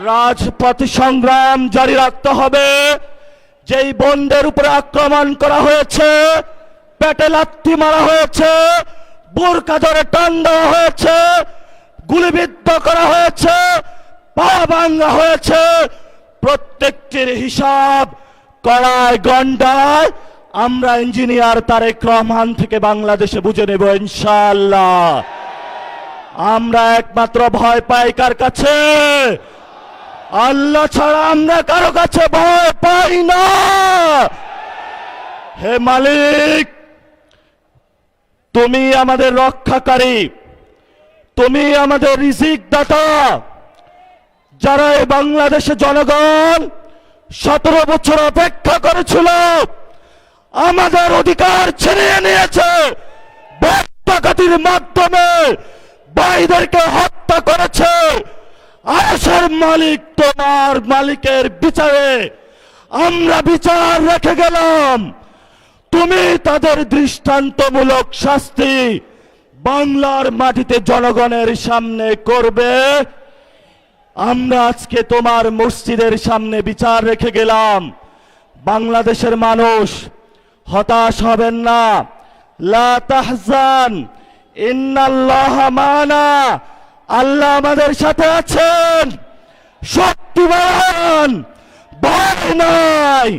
রাজপথ সংগ্রাম জারি রাখতে হবে। যেই বোনদের উপরে আক্রমণ করা হয়েছে, পেটে লাথি মারা হয়েছে, বোরকা ধরে টান দেওয়া হয়েছে, গুলিবিদ্ধ করা হয়েছে, পা ভাঙা হয়েছে, প্রত্যেকটির হিসাব কড়ায় গন্ডায় আমরা ইঞ্জিনিয়ার তারেক রহমান থেকে বাংলাদেশে বুঝে নেব ইনশাআল্লাহ। আমরা একমাত্র ভয় পাই কার কাছে? আল্লাহ ছাড়া আমরা কারো কাছে ভয় পাই না। হে মালিক, তুমি আমাদের রক্ষাকারী, তুমি আমাদের রিজিক দাতা। যারা এই বাংলাদেশে জনগণ 17 বছর অপেক্ষা করেছিল, আমাদের অধিকার ছিনিয়ে নিয়েছে, ডাকাতির মাধ্যমে ভাইদেরকে হত্যা করেছে। আয়েশের মালিক, তোমার মালিকের বিচারে আমরা বিচার রেখে গেলাম। তুমি তাদের দৃষ্টান্তমূলক শাস্তি বাংলার মাটিতে জনগণের সামনে করবে। আমরা আজকে তোমার মসজিদের সামনে বিচার রেখে গেলাম। বাংলাদেশের মানুষ হতাশ হবেন না। লা তাহজান ইন্নাল্লাহা মানা, আল্লাহ আমাদের সাথে আছেন, শক্তিমান, ভয় নাই।